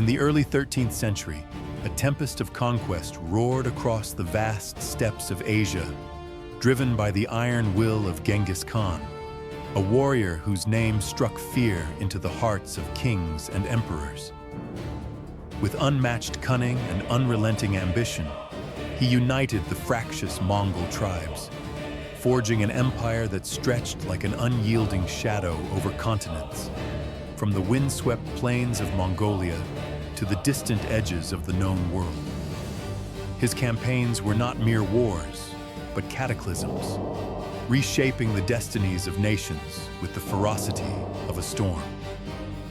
In the early 13th century, a tempest of conquest roared across the vast steppes of Asia, driven by the iron will of Genghis Khan, a warrior whose name struck fear into the hearts of kings and emperors. With unmatched cunning and unrelenting ambition, he united the fractious Mongol tribes, forging an empire that stretched like an unyielding shadow over continents, from the windswept plains of Mongolia to the distant edges of the known world. His campaigns were not mere wars, but cataclysms, reshaping the destinies of nations with the ferocity of a storm.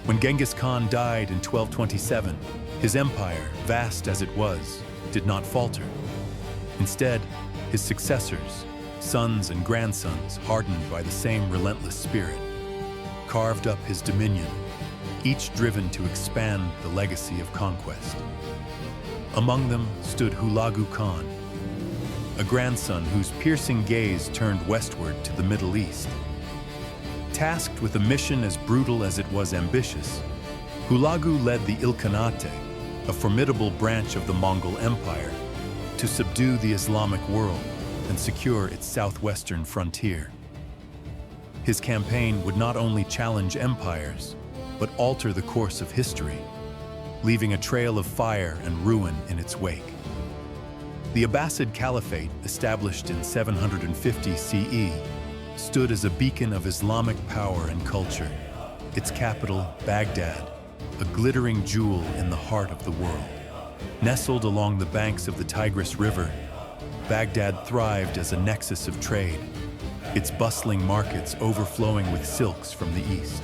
When Genghis Khan died in 1227, his empire, vast as it was, did not falter. Instead, his successors, sons and grandsons hardened by the same relentless spirit, carved up his dominion, each driven to expand the legacy of conquest. Among them stood Hulagu Khan, a grandson whose piercing gaze turned westward to the Middle East. Tasked with a mission as brutal as it was ambitious, Hulagu led the Ilkhanate, a formidable branch of the Mongol Empire, to subdue the Islamic world and secure its southwestern frontier. His campaign would not only challenge empires, but alter the course of history, leaving a trail of fire and ruin in its wake. The Abbasid Caliphate, established in 750 CE, stood as a beacon of Islamic power and culture, its capital, Baghdad, a glittering jewel in the heart of the world. Nestled along the banks of the Tigris River, Baghdad thrived as a nexus of trade, its bustling markets overflowing with silks from the east,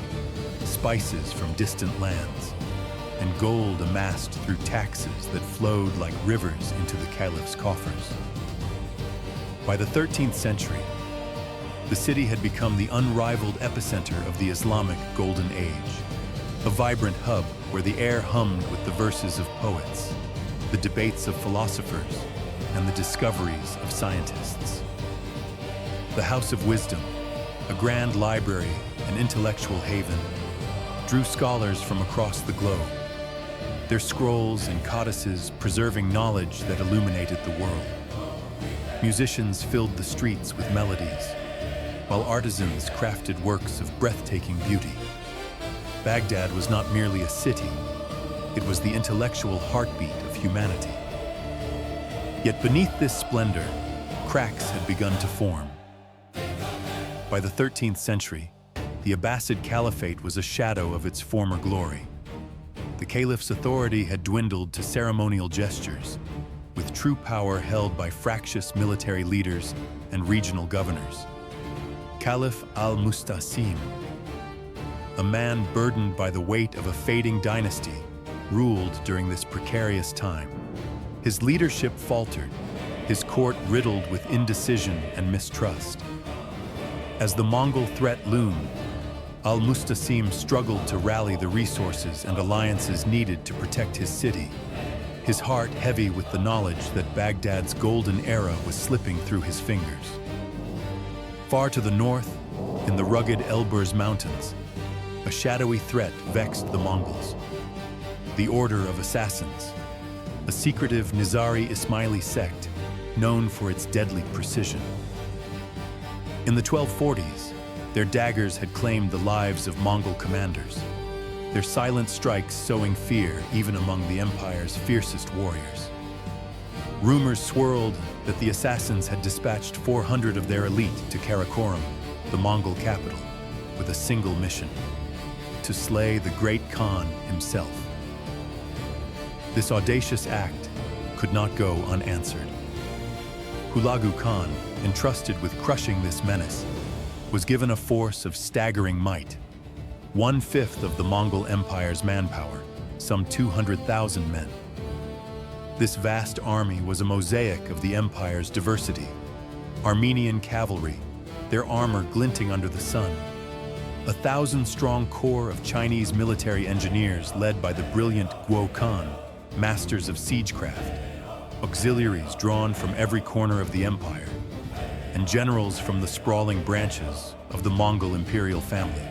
spices from distant lands, and gold amassed through taxes that flowed like rivers into the caliph's coffers. By the 13th century, the city had become the unrivaled epicenter of the Islamic Golden Age, a vibrant hub where the air hummed with the verses of poets, the debates of philosophers, and the discoveries of scientists. The House of Wisdom, a grand library and intellectual haven, drew scholars from across the globe, their scrolls and codices preserving knowledge that illuminated the world. Musicians filled the streets with melodies, while artisans crafted works of breathtaking beauty. Baghdad was not merely a city, it was the intellectual heartbeat of humanity. Yet beneath this splendor, cracks had begun to form. By the 13th century, the Abbasid Caliphate was a shadow of its former glory. The caliph's authority had dwindled to ceremonial gestures, with true power held by fractious military leaders and regional governors. Caliph Al-Mustasim, a man burdened by the weight of a fading dynasty, ruled during this precarious time. His leadership faltered, his court riddled with indecision and mistrust. As the Mongol threat loomed, Al-Mustasim struggled to rally the resources and alliances needed to protect his city, his heart heavy with the knowledge that Baghdad's golden era was slipping through his fingers. Far to the north, in the rugged Elburz Mountains, a shadowy threat vexed the Mongols. The Order of Assassins, a secretive Nizari Ismaili sect known for its deadly precision. In the 1240s, their daggers had claimed the lives of Mongol commanders, their silent strikes sowing fear even among the empire's fiercest warriors. Rumors swirled that the assassins had dispatched 400 of their elite to Karakorum, the Mongol capital, with a single mission: to slay the great Khan himself. This audacious act could not go unanswered. Hulagu Khan, entrusted with crushing this menace, was given a force of staggering might, 1/5 of the Mongol Empire's manpower, some 200,000 men. This vast army was a mosaic of the empire's diversity: Armenian cavalry, their armor glinting under the sun; a 1,000-strong corps of Chinese military engineers led by the brilliant Guo Khan, masters of siegecraft; auxiliaries drawn from every corner of the empire; and generals from the sprawling branches of the Mongol imperial family.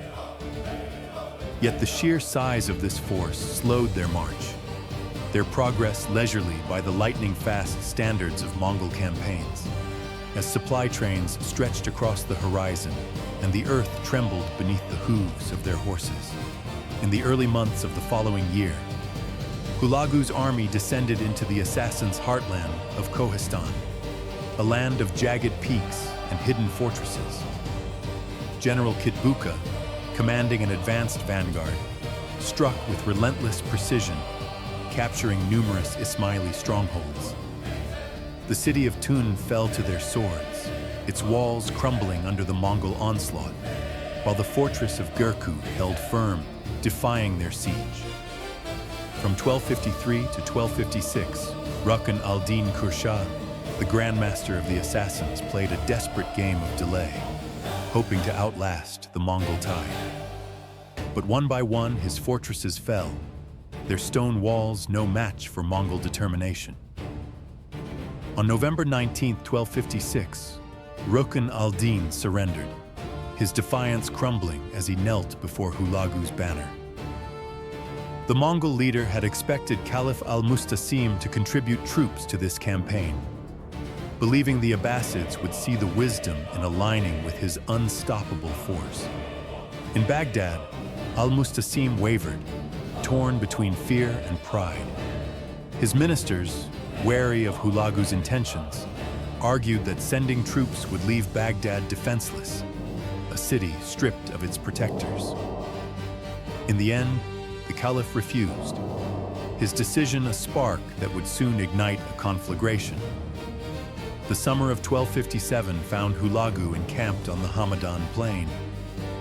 Yet the sheer size of this force slowed their march, their progress leisurely by the lightning-fast standards of Mongol campaigns. As supply trains stretched across the horizon and the earth trembled beneath the hooves of their horses. In the early months of the following year, Hulagu's army descended into the assassins' heartland of Kohistan, a land of jagged peaks and hidden fortresses. General Kitbuka, commanding an advanced vanguard, struck with relentless precision, capturing numerous Ismaili strongholds. The city of Tun fell to their swords, its walls crumbling under the Mongol onslaught, while the fortress of Gurku held firm, defying their siege. From 1253 to 1256, Rukn al-Din Kurshah, the Grandmaster of the Assassins, played a desperate game of delay, hoping to outlast the Mongol tide. But one by one, his fortresses fell, their stone walls no match for Mongol determination. On November 19, 1256, Rukn al-Din surrendered, his defiance crumbling as he knelt before Hulagu's banner. The Mongol leader had expected Caliph Al-Mustasim to contribute troops to this campaign, believing the Abbasids would see the wisdom in aligning with his unstoppable force. In Baghdad, Al-Mustasim wavered, torn between fear and pride. His ministers, wary of Hulagu's intentions, argued that sending troops would leave Baghdad defenseless, a city stripped of its protectors. In the end, the Caliph refused, his decision a spark that would soon ignite a conflagration. The summer of 1257 found Hulagu encamped on the Hamadan plain,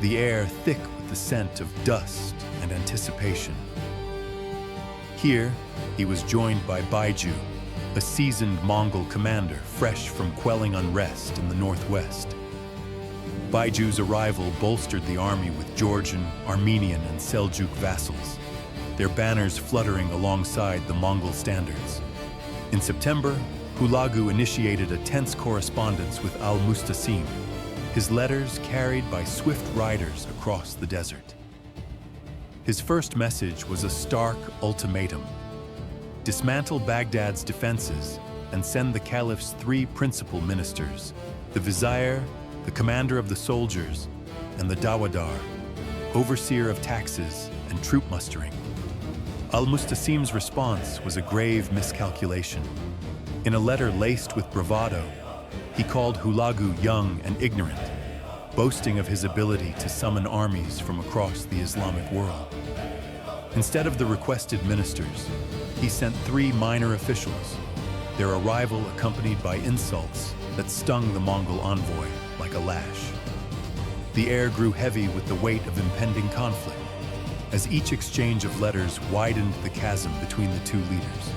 the air thick with the scent of dust and anticipation. Here, he was joined by Baiju, a seasoned Mongol commander fresh from quelling unrest in the northwest. Baiju's arrival bolstered the army with Georgian, Armenian, and Seljuk vassals, their banners fluttering alongside the Mongol standards. In September, Hulagu initiated a tense correspondence with Al-Mustasim, his letters carried by swift riders across the desert. His first message was a stark ultimatum: dismantle Baghdad's defenses and send the Caliph's three principal ministers, the Vizier, the commander of the soldiers, and the Dawadar, overseer of taxes and troop mustering. Al-Mustasim's response was a grave miscalculation. In a letter laced with bravado, he called Hulagu young and ignorant, boasting of his ability to summon armies from across the Islamic world. Instead of the requested ministers, he sent three minor officials, their arrival accompanied by insults that stung the Mongol envoy like a lash. The air grew heavy with the weight of impending conflict, as each exchange of letters widened the chasm between the two leaders.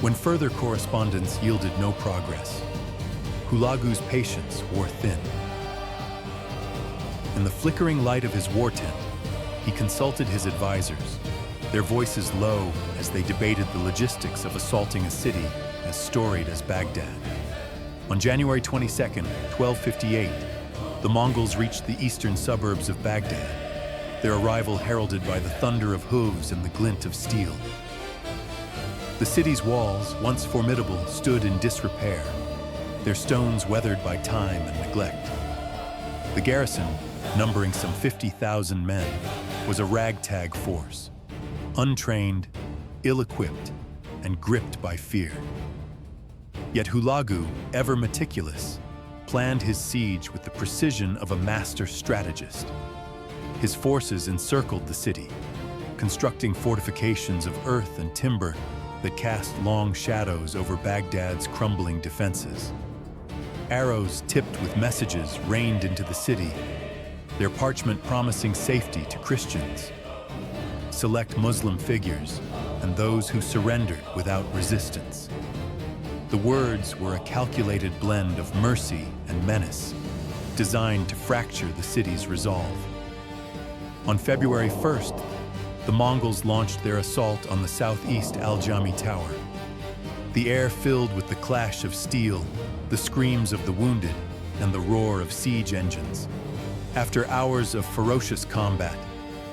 When further correspondence yielded no progress, Hulagu's patience wore thin. In the flickering light of his war tent, he consulted his advisors, their voices low as they debated the logistics of assaulting a city as storied as Baghdad. On January 22, 1258, the Mongols reached the eastern suburbs of Baghdad, their arrival heralded by the thunder of hooves and the glint of steel. The city's walls, once formidable, stood in disrepair, their stones weathered by time and neglect. The garrison, numbering some 50,000 men, was a ragtag force, untrained, ill-equipped, and gripped by fear. Yet Hulagu, ever meticulous, planned his siege with the precision of a master strategist. His forces encircled the city, constructing fortifications of earth and timber that cast long shadows over Baghdad's crumbling defenses. Arrows tipped with messages rained into the city, their parchment promising safety to Christians, select Muslim figures, and those who surrendered without resistance. The words were a calculated blend of mercy and menace, designed to fracture the city's resolve. On February 1st, the Mongols launched their assault on the southeast Al-Jami Tower. The air filled with the clash of steel, the screams of the wounded, and the roar of siege engines. After hours of ferocious combat,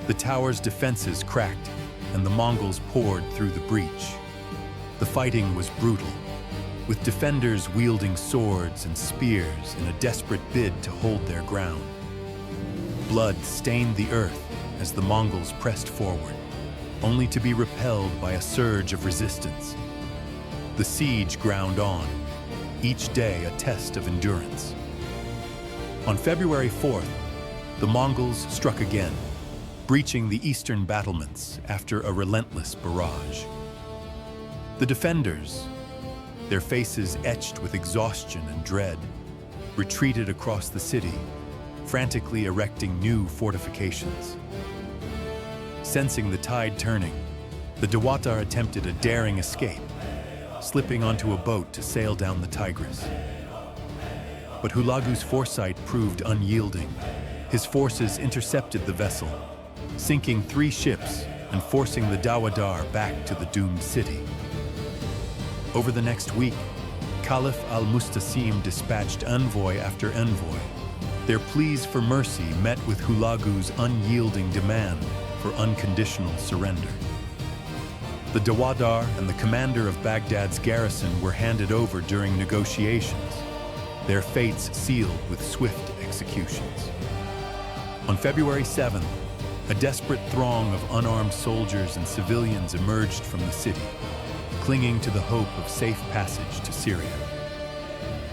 the tower's defenses cracked, and the Mongols poured through the breach. The fighting was brutal, with defenders wielding swords and spears in a desperate bid to hold their ground. Blood stained the earth as the Mongols pressed forward, only to be repelled by a surge of resistance. The siege ground on, each day a test of endurance. On February 4th, the Mongols struck again, breaching the eastern battlements after a relentless barrage. The defenders, their faces etched with exhaustion and dread, retreated across the city, frantically erecting new fortifications. Sensing the tide turning, the Dawatar attempted a daring escape, slipping onto a boat to sail down the Tigris. But Hulagu's foresight proved unyielding. His forces intercepted the vessel, sinking 3 ships and forcing the Dawadar back to the doomed city. Over the next week, Caliph Al-Mustasim dispatched envoy after envoy. Their pleas for mercy met with Hulagu's unyielding demand for unconditional surrender. The Dawadar and the commander of Baghdad's garrison were handed over during negotiations, their fates sealed with swift executions. On February 7th, a desperate throng of unarmed soldiers and civilians emerged from the city, clinging to the hope of safe passage to Syria.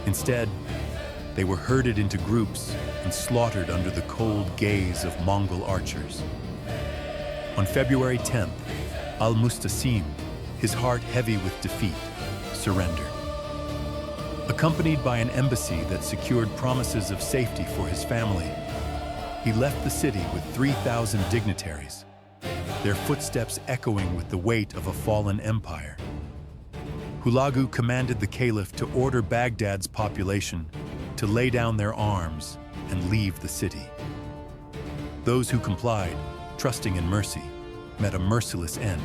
Instead, they were herded into groups and slaughtered under the cold gaze of Mongol archers. On February 10th, Al-Mustasim, his heart heavy with defeat, surrendered. Accompanied by an embassy that secured promises of safety for his family, he left the city with 3,000 dignitaries, their footsteps echoing with the weight of a fallen empire. Hulagu commanded the Caliph to order Baghdad's population to lay down their arms and leave the city. Those who complied, trusting in mercy, met a merciless end.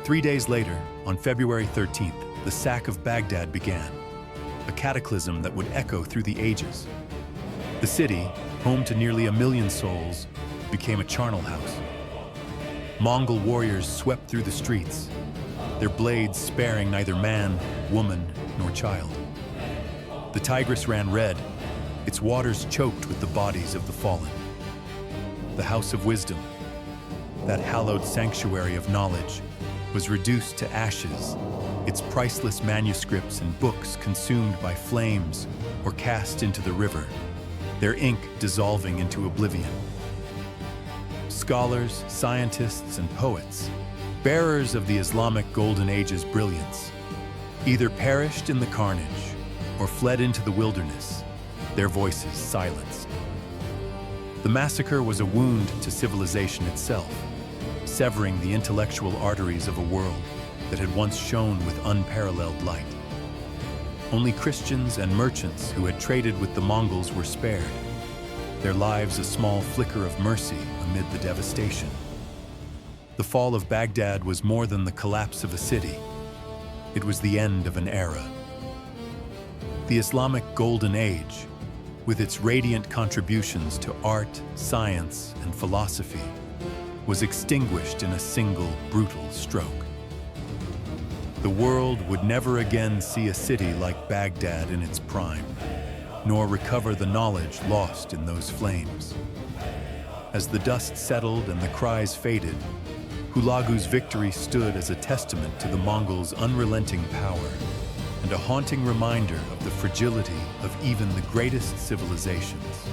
3 days later, on February 13th, the sack of Baghdad began, a cataclysm that would echo through the ages. The city, home to nearly 1 million souls, became a charnel house. Mongol warriors swept through the streets, their blades sparing neither man, woman, nor child. The Tigris ran red, its waters choked with the bodies of the fallen. The House of Wisdom, that hallowed sanctuary of knowledge, was reduced to ashes, its priceless manuscripts and books consumed by flames or cast into the river, their ink dissolving into oblivion. Scholars, scientists, and poets, bearers of the Islamic Golden Age's brilliance, either perished in the carnage or fled into the wilderness, their voices silenced. The massacre was a wound to civilization itself, severing the intellectual arteries of a world that had once shone with unparalleled light. Only Christians and merchants who had traded with the Mongols were spared, their lives a small flicker of mercy amid the devastation. The fall of Baghdad was more than the collapse of a city. It was the end of an era. The Islamic Golden Age, with its radiant contributions to art, science, and philosophy, was extinguished in a single brutal stroke. The world would never again see a city like Baghdad in its prime, nor recover the knowledge lost in those flames. As the dust settled and the cries faded, Hulagu's victory stood as a testament to the Mongols' unrelenting power and a haunting reminder of the fragility of even the greatest civilizations.